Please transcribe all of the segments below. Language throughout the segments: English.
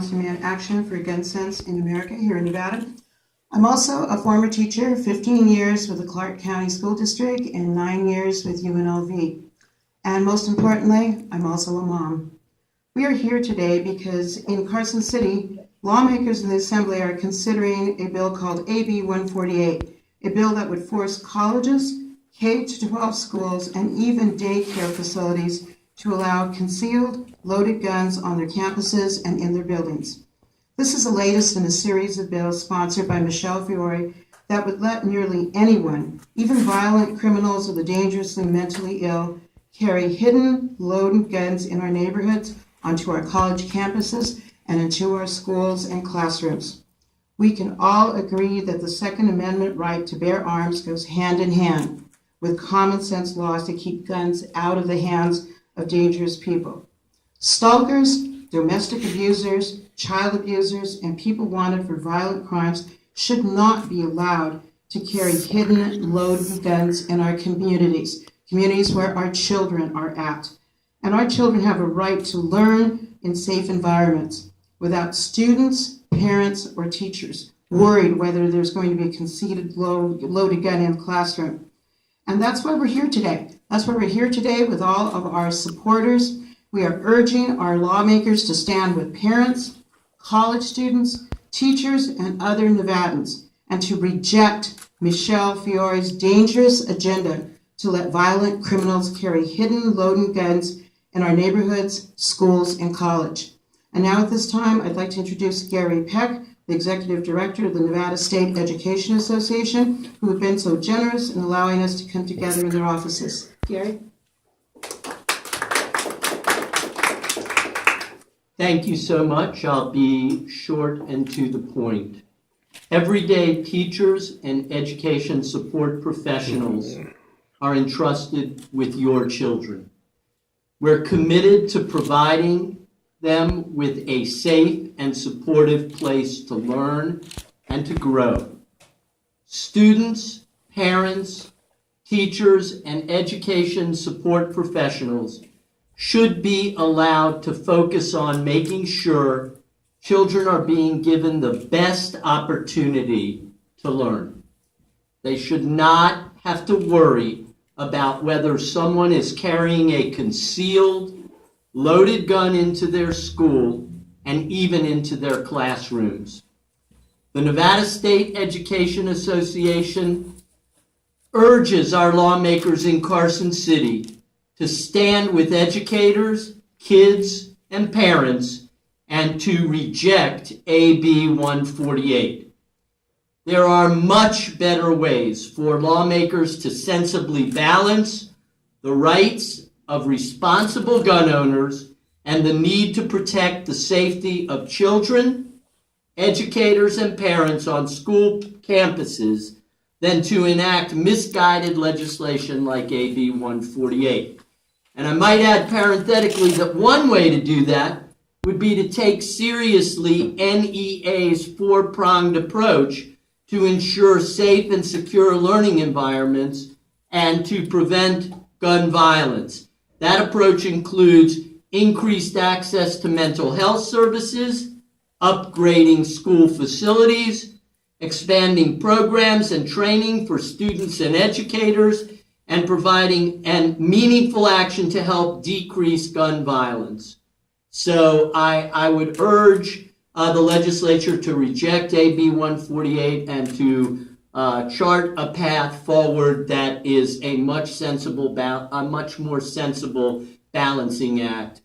on-demand action for gun sense in America here in Nevada. I'm also a former teacher, 15 years with the Clark County School District and 9 years with UNLV. And most importantly, I'm also a mom. We are here today because in Carson City, lawmakers in the Assembly are considering a bill called AB 148, a bill that would force colleges, K-12 schools, and even daycare facilities to allow concealed, loaded guns on their campuses and in their buildings. This is the latest in a series of bills sponsored by Michelle Fiore that would let nearly anyone, even violent criminals or the dangerously mentally ill, carry hidden, loaded guns in our neighborhoods, onto our college campuses, and into our schools and classrooms. We can all agree that the Second Amendment right to bear arms goes hand in hand with common sense laws to keep guns out of the hands of dangerous people. Stalkers, domestic abusers, child abusers, and people wanted for violent crimes should not be allowed to carry hidden, loaded guns in our communities where our children are at. And our children have a right to learn in safe environments without students, parents, or teachers worried whether there's going to be a concealed loaded gun in the classroom. And that's why we're here today. That's why we're here today with all of our supporters. We are urging our lawmakers to stand with parents, college students, teachers, and other Nevadans, and to reject Michelle Fiore's dangerous agenda to let violent criminals carry hidden loaded guns in our neighborhoods, schools, and college. And now at this time, I'd like to introduce Gary Peck, the Executive Director of the Nevada State Education Association, who have been so generous in allowing us to come together in their offices. Gary? Thank you so much. I'll be short and to the point. Everyday teachers and education support professionals are entrusted with your children. We're committed to providing them with a safe and supportive place to learn and to grow. Students, parents, teachers, and education support professionals should be allowed to focus on making sure children are being given the best opportunity to learn. They should not have to worry about whether someone is carrying a concealed, loaded gun into their school and even into their classrooms. The Nevada State Education Association urges our lawmakers in Carson City to stand with educators, kids, and parents and to reject AB 148. There are much better ways for lawmakers to sensibly balance the rights of responsible gun owners and the need to protect the safety of children, educators, and parents on school campuses than to enact misguided legislation like AB 148. And I might add parenthetically that one way to do that would be to take seriously NEA's four-pronged approach to ensure safe and secure learning environments and to prevent gun violence. That approach includes increased access to mental health services, upgrading school facilities, expanding programs and training for students and educators, and providing meaningful action to help decrease gun violence. So I would urge the legislature to reject AB 148 and to chart a path forward that is a much more sensible balancing act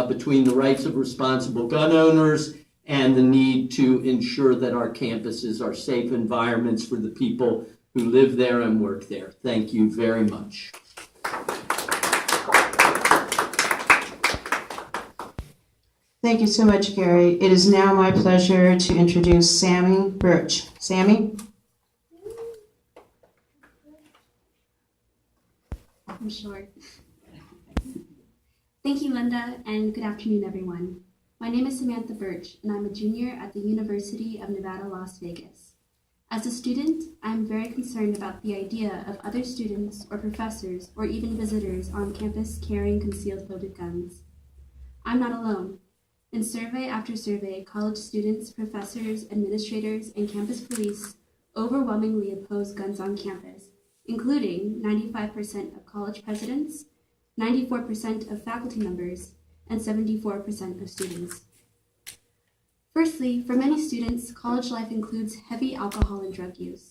between the rights of responsible gun owners and the need to ensure that our campuses are safe environments for the people who live there and work there. Thank you very much. Thank you so much, Gary. It is now my pleasure to introduce Sammy Birch. Sammy? I'm short. Thank you, Linda, and good afternoon, everyone. My name is Samantha Birch, and I'm a junior at the University of Nevada, Las Vegas. As a student, I'm very concerned about the idea of other students or professors or even visitors on campus carrying concealed loaded guns. I'm not alone. In survey after survey, college students, professors, administrators, and campus police overwhelmingly oppose guns on campus, including 95% of college presidents, 94% of faculty members, and 74% of students. Firstly, for many students, college life includes heavy alcohol and drug use.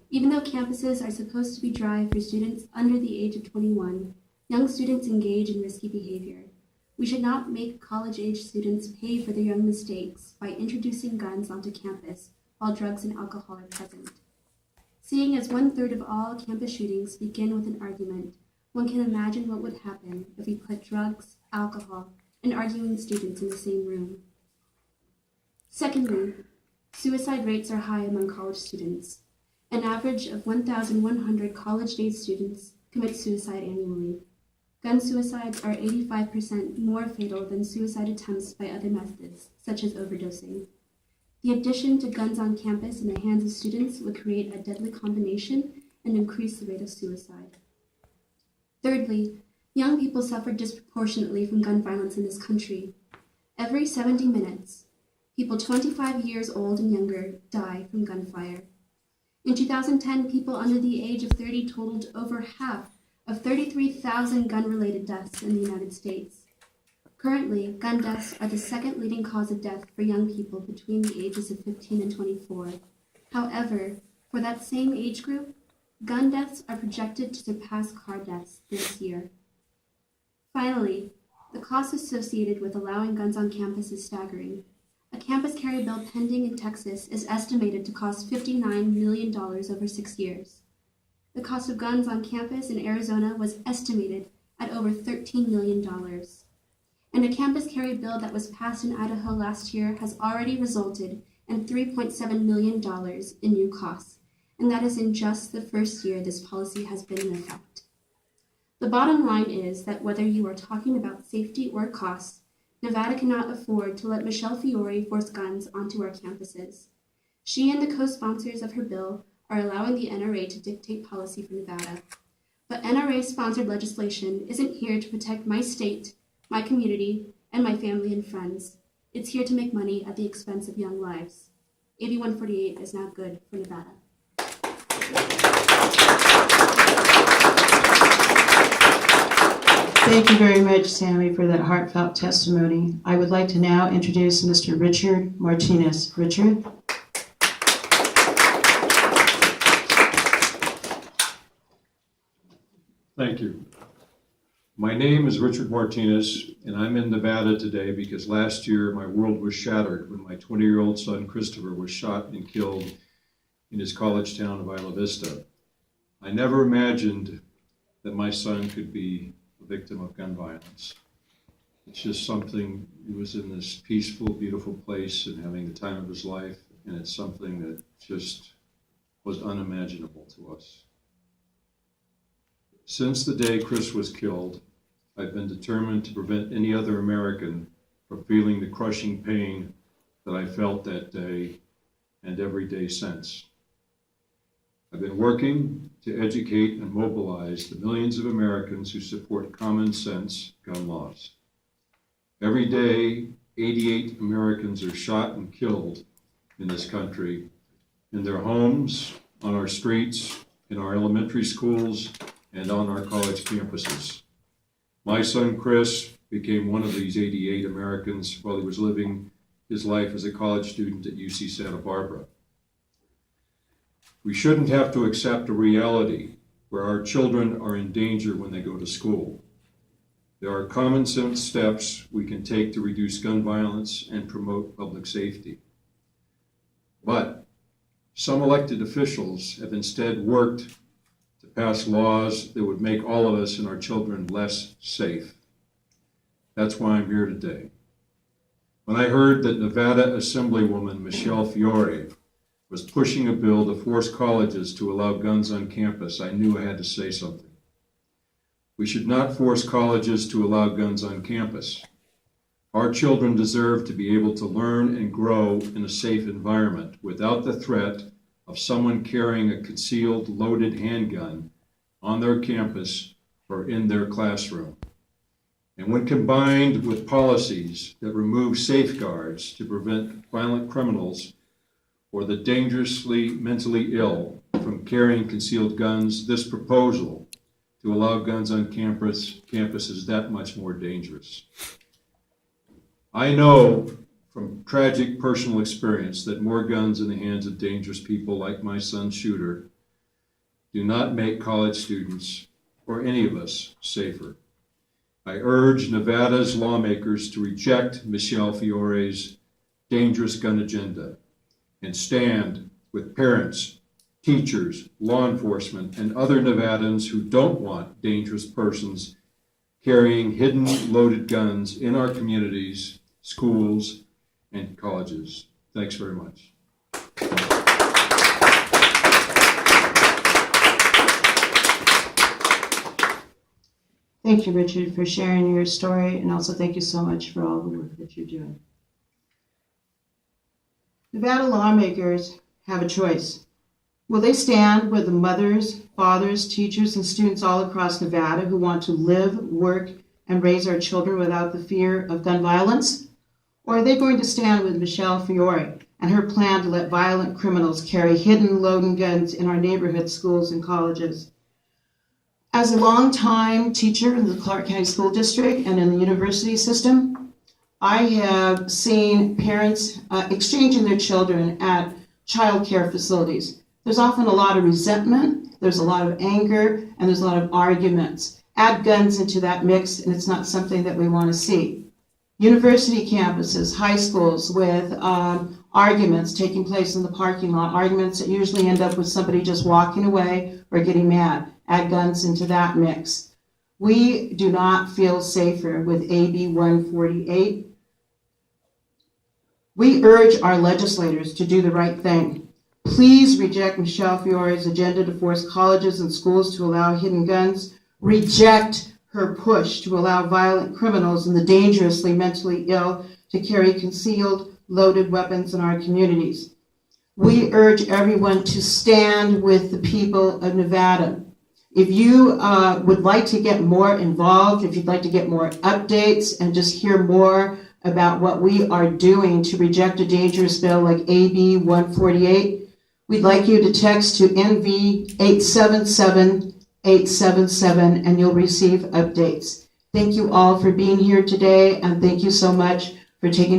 Even though campuses are supposed to be dry for students under the age of 21, young students engage in risky behavior. We should not make college-age students pay for their young mistakes by introducing guns onto campus while drugs and alcohol are present. Seeing as 1/3 of all campus shootings begin with an argument, one can imagine what would happen if we put drugs, alcohol, and arguing students in the same room. Secondly, suicide rates are high among college students. An average of 1,100 college-age students commit suicide annually. Gun suicides are 85% more fatal than suicide attempts by other methods, such as overdosing. The addition to guns on campus in the hands of students would create a deadly combination and increase the rate of suicide. Thirdly, young people suffer disproportionately from gun violence in this country. Every 70 minutes, people 25 years old and younger die from gunfire. In 2010, people under the age of 30 totaled over half of 33,000 gun-related deaths in the United States. Currently, gun deaths are the second leading cause of death for young people between the ages of 15 and 24. However, for that same age group, gun deaths are projected to surpass car deaths this year. Finally, the cost associated with allowing guns on campus is staggering. A campus carry bill pending in Texas is estimated to cost $59 million over 6 years. The cost of guns on campus in Arizona was estimated at over $13 million. And a campus carry bill that was passed in Idaho last year has already resulted in $3.7 million in new costs, and that is in just the first year this policy has been in effect. The bottom line is that whether you are talking about safety or costs, Nevada cannot afford to let Michelle Fiore force guns onto our campuses. She and the co-sponsors of her bill are allowing the NRA to dictate policy for Nevada. But NRA-sponsored legislation isn't here to protect my state, my community, and my family and friends. It's here to make money at the expense of young lives. AB 148 is not good for Nevada. Thank you very much, Sammy, for that heartfelt testimony. I would like to now introduce Mr. Richard Martinez. Richard? Thank you. My name is Richard Martinez, and I'm in Nevada today because last year my world was shattered when my 20-year-old son Christopher was shot and killed in his college town of Isla Vista. I never imagined that my son could be a victim of gun violence. It's just something, he was in this peaceful, beautiful place and having the time of his life, and it's something that just was unimaginable to us. Since the day Chris was killed, I've been determined to prevent any other American from feeling the crushing pain that I felt that day and every day since. I've been working to educate and mobilize the millions of Americans who support common sense gun laws. Every day, 88 Americans are shot and killed in this country, in their homes, on our streets, in our elementary schools, and on our college campuses. My son Chris became one of these 88 Americans while he was living his life as a college student at UC Santa Barbara. We shouldn't have to accept a reality where our children are in danger when they go to school. There are common sense steps we can take to reduce gun violence and promote public safety. But some elected officials have instead worked to pass laws that would make all of us and our children less safe. That's why I'm here today. When I heard that Nevada Assemblywoman Michelle Fiore was pushing a bill to force colleges to allow guns on campus, I knew I had to say something. We should not force colleges to allow guns on campus. Our children deserve to be able to learn and grow in a safe environment without the threat of someone carrying a concealed, loaded handgun on their campus or in their classroom. And when combined with policies that remove safeguards to prevent violent criminals or the dangerously mentally ill from carrying concealed guns, this proposal to allow guns on campus is that much more dangerous. I know from tragic personal experience that more guns in the hands of dangerous people like my son's shooter do not make college students or any of us safer. I urge Nevada's lawmakers to reject Michelle Fiore's dangerous gun agenda and stand with parents, teachers, law enforcement, and other Nevadans who don't want dangerous persons carrying hidden loaded guns in our communities, schools, and colleges. Thanks very much. Thank you, Richard, for sharing your story, and also thank you so much for all the work that you're doing. Nevada lawmakers have a choice. Will they stand with the mothers, fathers, teachers, and students all across Nevada who want to live, work, and raise our children without the fear of gun violence? Or are they going to stand with Michelle Fiore and her plan to let violent criminals carry hidden loaded guns in our neighborhood schools and colleges? As a longtime teacher in the Clark County School District and in the university system, I have seen parents exchanging their children at child care facilities. There's often a lot of resentment, there's a lot of anger, and there's a lot of arguments. Add guns into that mix, and it's not something that we want to see. University campuses, high schools with arguments taking place in the parking lot, arguments that usually end up with somebody just walking away or getting mad. Add guns into that mix. We do not feel safer with AB 148. We urge our legislators to do the right thing. Please reject Michelle Fiore's agenda to force colleges and schools to allow hidden guns. Reject her push to allow violent criminals and the dangerously mentally ill to carry concealed, loaded weapons in our communities. We urge everyone to stand with the people of Nevada. If you would like to get more involved, if you'd like to get more updates and just hear more about what we are doing to reject a dangerous bill like AB 148, we'd like you to text to NV 877-877 and you'll receive updates. Thank you all for being here today, and thank you so much for taking time